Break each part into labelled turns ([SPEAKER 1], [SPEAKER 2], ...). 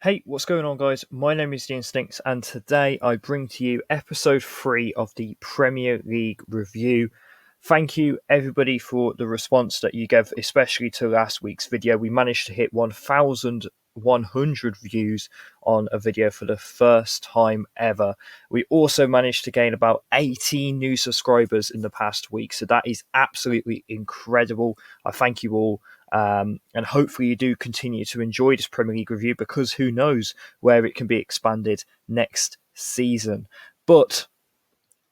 [SPEAKER 1] Hey, what's going on, guys? My name is Dean Stinks, and today I bring to you episode 3 of the Premier League review. Thank you, everybody, for the response that you gave, especially to last week's video. We managed to hit 1,100 views on a video for the first time ever. We also managed to gain about 18 new subscribers in the past week, so that is absolutely incredible. I thank you all. And hopefully you do continue to enjoy this Premier League review, because who knows where it can be expanded next season. But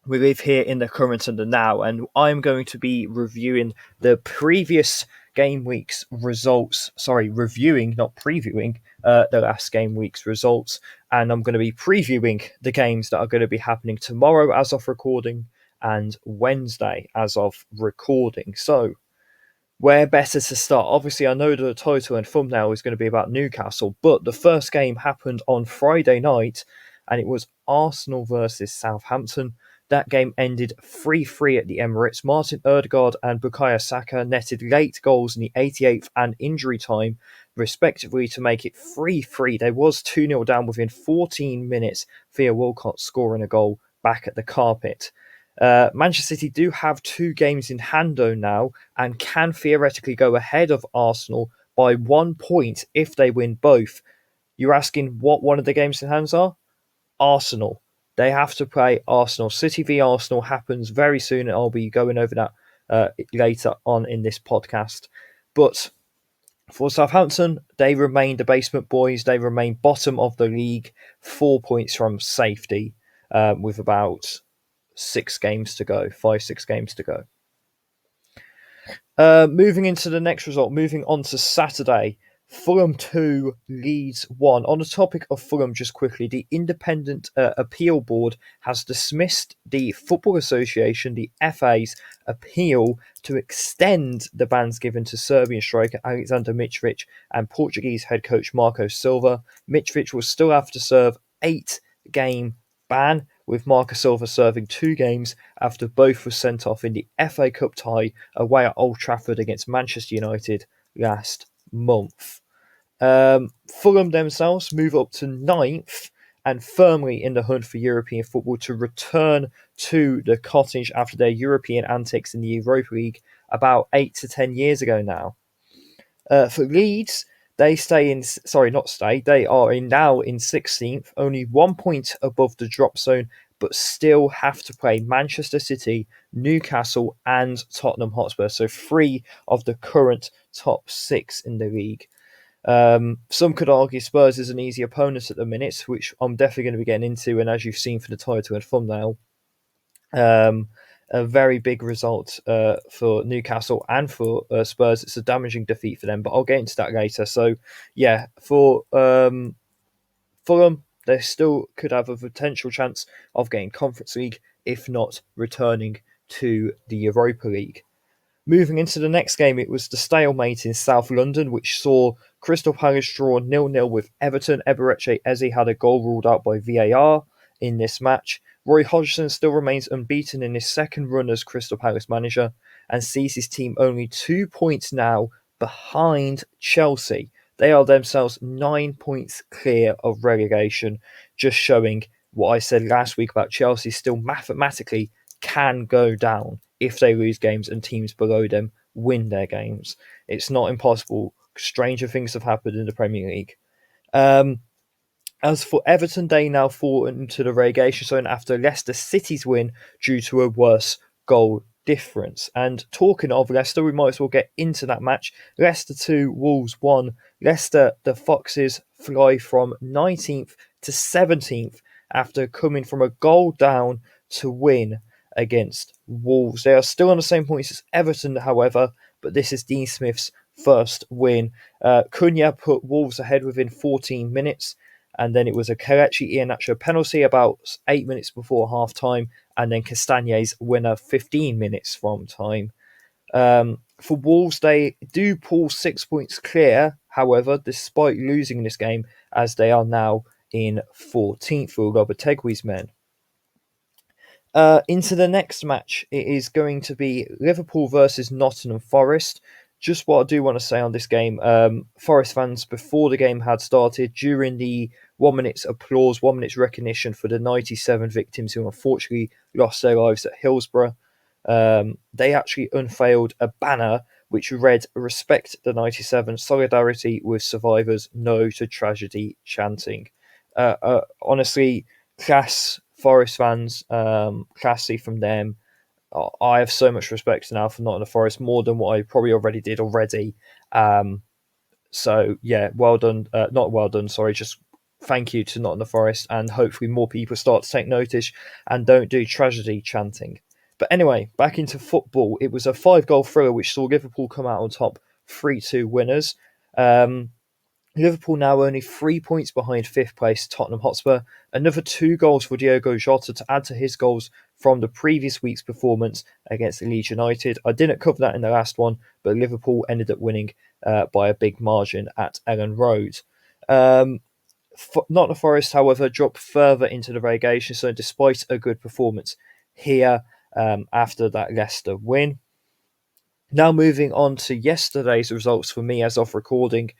[SPEAKER 1] we live here in the current and the now, and I'm going to be reviewing the previous game week's results. Sorry, reviewing, not previewing, the last game week's results. And I'm going to be previewing the games that are going to be happening tomorrow as of recording and Wednesday as of recording. So, where better to start? Obviously, I know the title and thumbnail is going to be about Newcastle, but the first game happened on Friday night, and it was Arsenal versus Southampton. That game ended 3-3 at the Emirates. Martin Odegaard and Bukayo Saka netted late goals in the 88th and injury time, respectively, to make it 3-3. They was 2-0 down within 14 minutes, Theo Walcott scoring a goal back at the carpet. Manchester City do have 2 games in hand though now, and can theoretically go ahead of Arsenal by 1 point if they win both. You're asking what one of the games in hands are? Arsenal. They have to play Arsenal. City v Arsenal happens very soon, and I'll be going over that later on in this podcast. But for Southampton, they remain the basement boys. They remain bottom of the league, 4 points from safety, with about 6 games to go, 5-6 games to go. Moving into the next result, moving on to Saturday, Fulham 2, Leeds 1. On the topic of Fulham, just quickly, the Independent Appeal Board has dismissed the Football Association, the FA's appeal to extend the bans given to Serbian striker Alexander Mitrovic and Portuguese head coach Marco Silva. Mitrovic will still have to serve 8-game ban, with Marco Silva serving 2 games after both were sent off in the FA Cup tie away at Old Trafford against Manchester United last month. Fulham themselves move up to 9th and firmly in the hunt for European football, to return to the cottage after their European antics in the Europa League about 8 to 10 years ago now. For Leeds, they they are now in 16th, only 1 point above the drop zone, but still have to play Manchester City, Newcastle, and Tottenham Hotspur. So 3 of the current top 6 in the league. Some could argue Spurs is an easy opponent at the minute, which I'm definitely going to be getting into, and as you've seen for the title and thumbnail, a very big result for Newcastle and for Spurs. It's a damaging defeat for them, but I'll get into that later. So, yeah, for Fulham, they still could have a potential chance of getting Conference League, if not returning to the Europa League. Moving into the next game, it was the stalemate in South London, which saw Crystal Palace draw 0-0 with Everton. Eberechi Eze had a goal ruled out by VAR in this match. Roy Hodgson still remains unbeaten in his second run as Crystal Palace manager, and sees his team only 2 points now behind Chelsea. They are themselves 9 points clear of relegation, just showing what I said last week about Chelsea still mathematically can go down if they lose games and teams below them win their games. It's not impossible. Stranger things have happened in the Premier League. As for Everton, they now fall into the relegation zone after Leicester City's win due to a worse goal difference. And talking of Leicester, we might as well get into that match. Leicester 2, Wolves 1. Leicester, the Foxes, fly from 19th to 17th after coming from a goal down to win against Wolves. They are still on the same points as Everton, however, but this is Dean Smith's first win. Cunha put Wolves ahead within 14 minutes, and then it was a Kelechi Iheanacho penalty about 8 minutes before half-time, and then Castagne's winner 15 minutes from time. For Wolves, they do pull 6 points clear, however, despite losing this game, as they are now in 14th for Lopetegui's men. Into the next match, it is going to be Liverpool versus Nottingham Forest. just what I do want to say on this game. Forest fans, before the game had started, during the 1 minute's applause, 1 minute's recognition for the 97 victims who unfortunately lost their lives at Hillsborough, they actually unveiled a banner which read "Respect the 97, solidarity with survivors, no to tragedy" chanting. Honestly, class Forest fans, classy from them. I have so much respect now for Nottingham Forest, more than what I probably already did already. So yeah, well done. Not well done. Sorry, just thank you to Nottingham Forest, and hopefully more people start to take notice and don't do tragedy chanting. But anyway, back into football. It was a 5-goal thriller which saw Liverpool come out on top, 3-2 winners. Um, Liverpool now only 3 points behind fifth place Tottenham Hotspur. Another 2 goals for Diogo Jota to add to his goals from the previous week's performance against Leeds United. I didn't cover that in the last one, but Liverpool ended up winning by a big margin at Ellen Road. Nottingham Forest, however, dropped further into the relegation zone despite a good performance here after that Leicester win. Now moving on to yesterday's results for me as of recording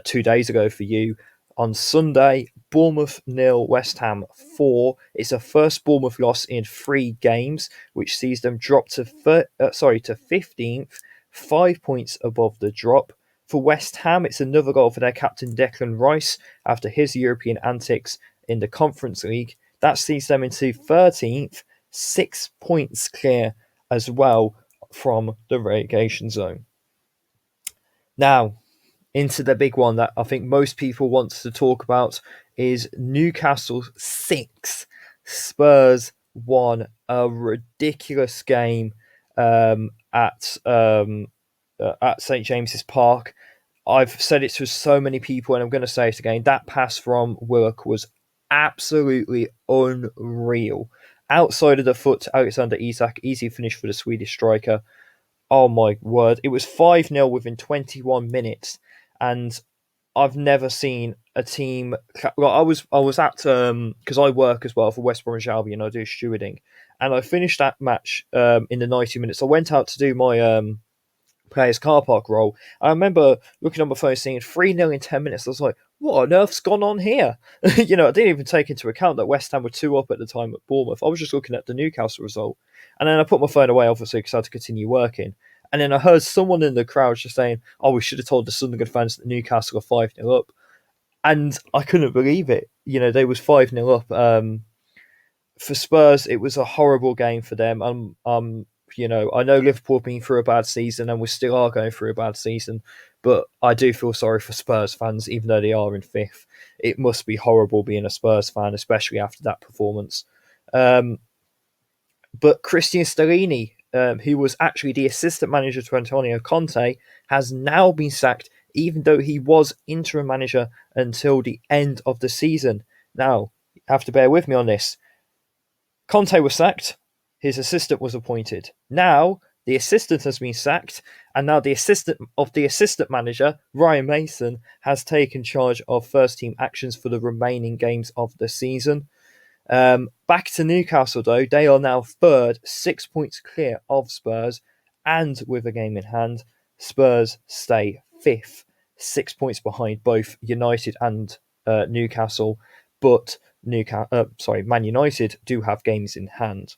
[SPEAKER 1] 2 days ago for you. On Sunday, Bournemouth 0, West Ham 4. It's a first Bournemouth loss in 3 games, which sees them drop to 15th, 5 points above the drop. For West Ham, it's another goal for their captain Declan Rice after his European antics in the Conference League. That sees them into 13th, 6 points clear as well from the relegation zone. Now, into the big one that I think most people want to talk about is Newcastle 6, Spurs 1. A ridiculous game at St James's Park. I've said it to so many people, and I'm going to say it again. That pass from Willock was absolutely unreal. Outside of the foot to Alexander Isak, easy finish for the Swedish striker. Oh my word. It was 5-0 within 21 minutes. And I've never seen a team. Well, I was at because I work as well for West Bromwich Albion. I do stewarding, and I finished that match in the 90 minutes. I went out to do my players car park role. I remember looking on my phone, seeing 3-0 in 10 minutes. I was like, what on earth's gone on here? I didn't even take into account that West Ham were 2 up at the time at Bournemouth. I was just looking at the Newcastle result. And then I put my phone away, obviously, because I had to continue working. And then I heard someone in the crowd just saying, oh, we should have told the Sunderland fans that Newcastle are 5-0 up. And I couldn't believe it. They was 5-0 up. For Spurs, it was a horrible game for them. I know Liverpool have been through a bad season, and we still are going through a bad season, but I do feel sorry for Spurs fans, even though they are in fifth. It must be horrible being a Spurs fan, especially after that performance. But Christian Stellini, who was actually the assistant manager to Antonio Conte, has now been sacked, even though he was interim manager until the end of the season. Now, you have to bear with me on this. Conte was sacked. His assistant was appointed. Now, the assistant has been sacked, and now the assistant manager, Ryan Mason, has taken charge of first team actions for the remaining games of the season. Back to Newcastle, though. They are now third, 6 points clear of Spurs, and with a game in hand, Spurs stay fifth, 6 points behind both United and Newcastle, but Man United do have games in hand.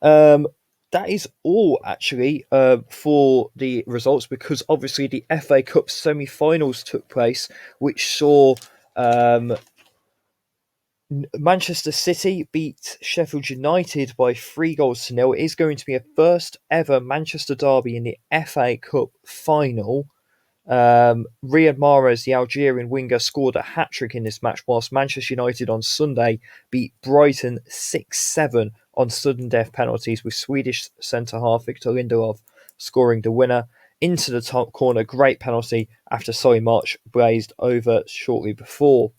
[SPEAKER 1] That is all actually for the results, because obviously the FA Cup semi-finals took place, which saw Manchester City beat Sheffield United by 3-0. It is going to be a first ever Manchester derby in the FA Cup final. Riyad Mahrez, the Algerian winger, scored a hat-trick in this match, whilst Manchester United on Sunday beat Brighton 6-7 on sudden death penalties, with Swedish centre-half Victor Lindelof scoring the winner into the top corner. Great penalty after Solly March blazed over shortly before.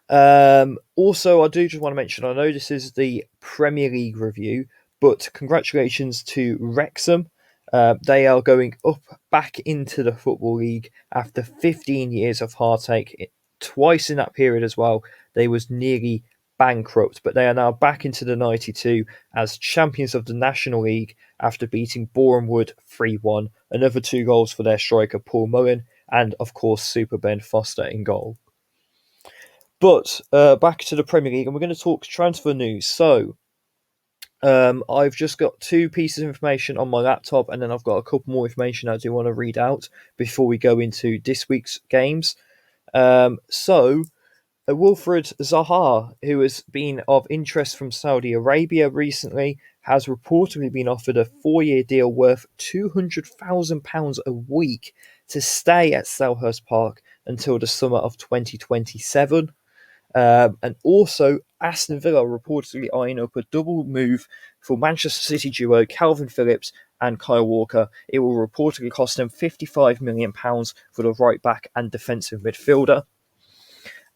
[SPEAKER 1] Also, I do just want to mention, I know this is the Premier League review, but congratulations to Wrexham. They are going up back into the Football League after 15 years of heartache. Twice in that period as well, they was nearly bankrupt, but they are now back into the 92 as champions of the National League after beating Boreham Wood 3-1. Another 2 goals for their striker Paul Mullen, and of course Super Ben Foster in goal. But back to the Premier League, and we're going to talk transfer news. So I've just got 2 pieces of information on my laptop, and then I've got a couple more information I do want to read out before we go into this week's games. Wilfred Zaha, who has been of interest from Saudi Arabia recently, has reportedly been offered a 4-year deal worth £200,000 a week to stay at Selhurst Park until the summer of 2027. And also, Aston Villa reportedly eyeing up a double move for Manchester City duo Calvin Phillips and Kyle Walker. It will reportedly cost them £55 million for the right back and defensive midfielder.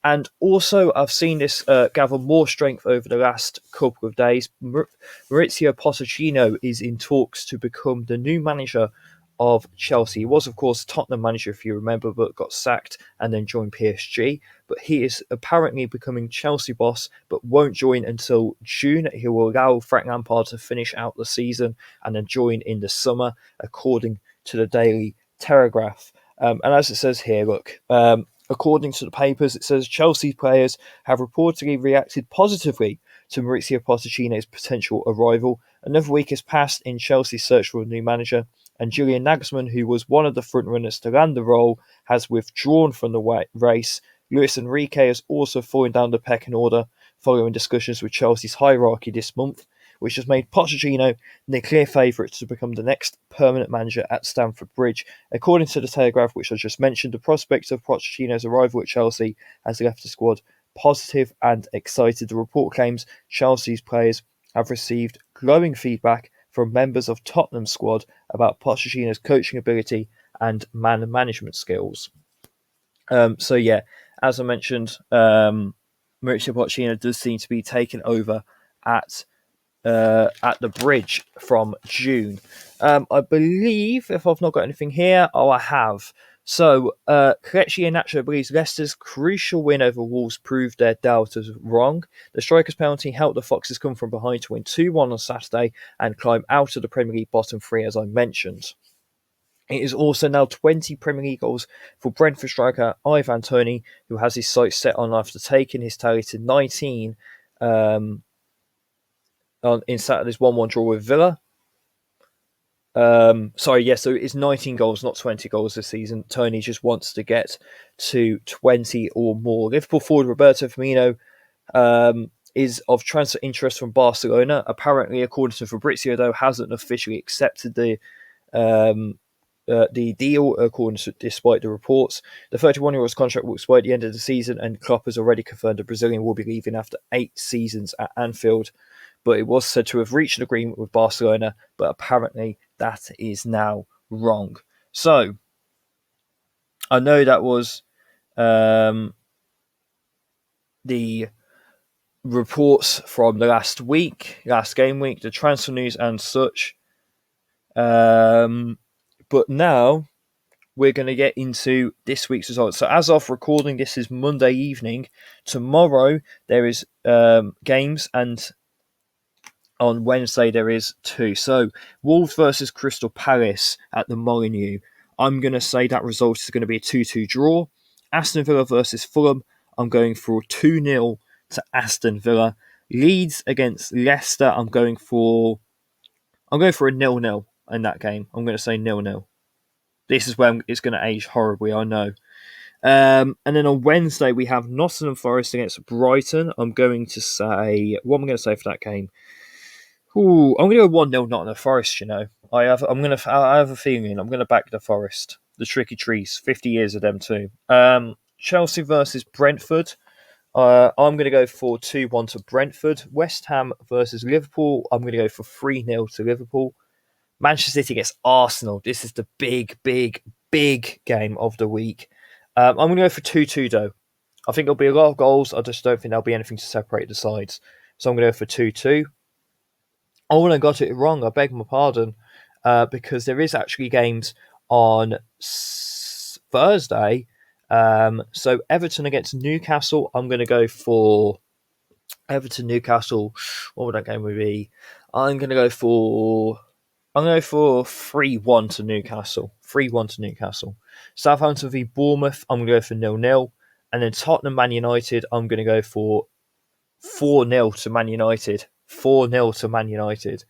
[SPEAKER 1] And also, I've seen this gather more strength over the last couple of days. Maurizio Pochettino is in talks to become the new manager of Chelsea. He was, of course, Tottenham manager, if you remember, but got sacked and then joined PSG. But he is apparently becoming Chelsea boss, but won't join until June. He will allow Frank Lampard to finish out the season and then join in the summer, according to the Daily Telegraph. And as it says here, look, according to the papers, it says Chelsea players have reportedly reacted positively to Maurizio Pochettino's potential arrival. Another week has passed in Chelsea's search for a new manager, and Julian Nagelsmann, who was one of the frontrunners to land the role, has withdrawn from the race. Luis Enrique has also fallen down the pecking order following discussions with Chelsea's hierarchy this month, which has made Pochettino the clear favourite to become the next permanent manager at Stamford Bridge. According to the Telegraph, which I just mentioned, the prospect of Pochettino's arrival at Chelsea has left the squad positive and excited. The report claims Chelsea's players have received glowing feedback from members of Tottenham's squad about Pochettino's coaching ability and man management skills. So yeah, as I mentioned, Mauricio Pochettino does seem to be taken over at the Bridge from June. I believe, if I've not got anything here, I have. So, Kelechi Iheanacho believes Leicester's crucial win over Wolves proved their doubters wrong. The striker's penalty helped the Foxes come from behind to win 2-1 on Saturday and climb out of the Premier League bottom 3, as I mentioned. It is also now 20 Premier League goals for Brentford striker Ivan Toney, who has his sights set on after taking his tally to 19 in Saturday's 1-1 draw with Villa. So it's 19 goals, not 20 goals this season. Toney just wants to get to 20 or more. Liverpool forward Roberto Firmino is of transfer interest from Barcelona. Apparently, according to Fabrizio, though, hasn't officially accepted the deal, despite the reports. The 31-year-old's contract will expire at the end of the season, and Klopp has already confirmed the Brazilian will be leaving after 8 seasons at Anfield. But it was said to have reached an agreement with Barcelona, but apparently that is now wrong. So, I know that was the reports from the last game week, the transfer news and such. But now we're going to get into this week's results. So as of recording, this is Monday evening. Tomorrow there is games, and on Wednesday there is 2. So Wolves versus Crystal Palace at the Molineux. I'm going to say that result is going to be a 2-2 draw. Aston Villa versus Fulham. I'm going for 2-0 to Aston Villa. Leeds against Leicester. I'm going for a 0-0 in that game. I'm going to say 0-0. This is where it's going to age horribly, I know. And then on Wednesday, we have Nottingham Forest against Brighton. I'm going to say... What am I going to say for that game? I'm going to go 1-0 Nottingham Forest, you know. I have a feeling I'm going to back the Forest. The Tricky Trees. 50 years of them too. Chelsea versus Brentford. I'm going to go for 2-1 to Brentford. West Ham versus Liverpool. I'm going to go for 3-0 to Liverpool. Manchester City against Arsenal. This is the big game of the week. I'm going to go for 2-2 though. I think there'll be a lot of goals. I just don't think there'll be anything to separate the sides. So I'm going to go for 2-2. Oh, and I got it wrong. I beg my pardon. Because there is actually games on Thursday. So Everton against Newcastle. I'm going to go for Everton, Newcastle. What would that game be? I'm going to go for 3-1 to Newcastle. 3-1 to Newcastle. Southampton v Bournemouth, I'm going to go for 0-0. And then Tottenham, Man United, I'm going to go for 4-0 to Man United. 4-0 to Man United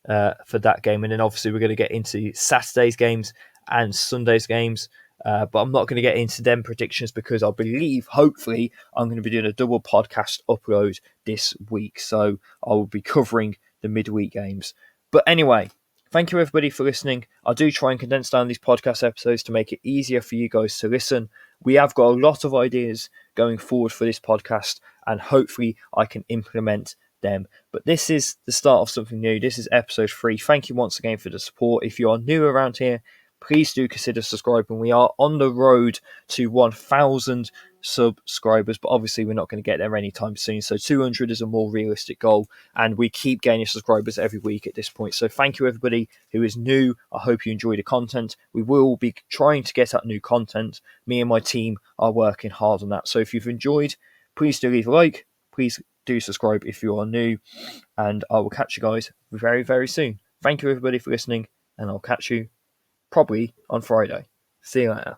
[SPEAKER 1] for that game. And then obviously we're going to get into Saturday's games and Sunday's games. But I'm not going to get into them predictions because I believe, hopefully, I'm going to be doing a double podcast upload this week. So I will be covering the midweek games. But anyway, thank you everybody for listening. I do try and condense down these podcast episodes to make it easier for you guys to listen. We have got a lot of ideas going forward for this podcast, and hopefully I can implement them. But this is the start of something new. This is episode 3. Thank you once again for the support. If you are new around here, please do consider subscribing. We are on the road to 1,000 subscribers, but obviously we're not going to get there anytime soon. So 200 is a more realistic goal, and we keep gaining subscribers every week at this point. So thank you everybody who is new. I hope you enjoy the content. We will be trying to get out new content. Me and my team are working hard on that. So if you've enjoyed, please do leave a like. Please do subscribe if you are new, and I will catch you guys very, very soon. Thank you everybody for listening, and I'll catch you probably on Friday. See you later.